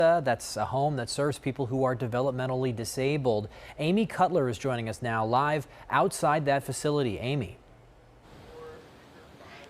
That's a home that serves people who are developmentally disabled. Amy Cutler is joining us now live outside that facility. Amy.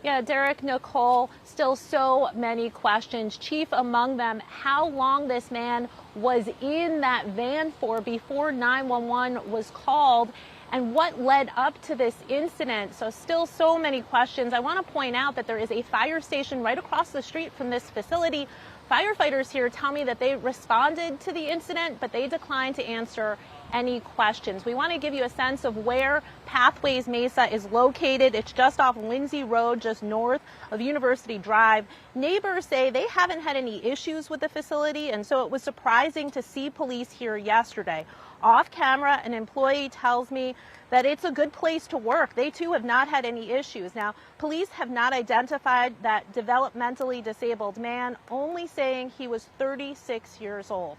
Yeah, Derek, Nicole, still so many questions. Chief among them, how long this man was in that van for before 911 was called, and what led up to this incident. So still so many questions. I want to point out that there is a fire station right across the street from this facility. Firefighters here tell me that they responded to the incident, but they declined to answer any questions. We want to give you a sense of where Pathways Mesa is located. It's just off Lindsay Road, just north of University Drive. Neighbors say they haven't had any issues with the facility, and so it was surprising to see police here yesterday. Off camera, an employee tells me that it's a good place to work. They too have not had any issues. Now, police have not identified that developmentally disabled man, only saying he was 36 years old.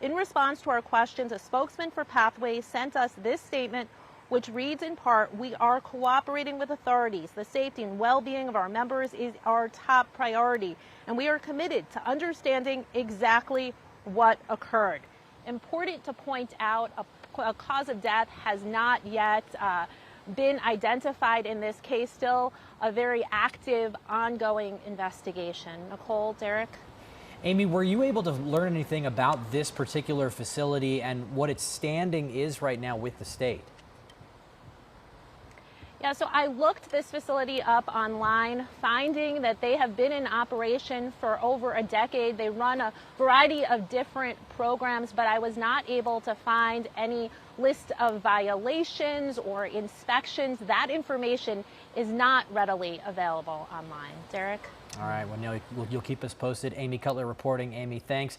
In response to our questions, a spokesman for Pathways sent us this statement, which reads in part, "We are cooperating with authorities. The safety and well-being of our members is our top priority, and we are committed to understanding exactly what occurred." Important to point out, a cause of death has not yet been identified in this case. Still a very active, ongoing investigation. Nicole, Derek? Amy, were you able to learn anything about this particular facility and what its standing is right now with the state? Yeah, so I looked this facility up online, finding that they have been in operation for over a decade. They run a variety of different programs, but I was not able to find any list of violations or inspections. That information is not readily available online. Derek? All right, well, you'll keep us posted. Amy Cutler reporting. Amy, thanks.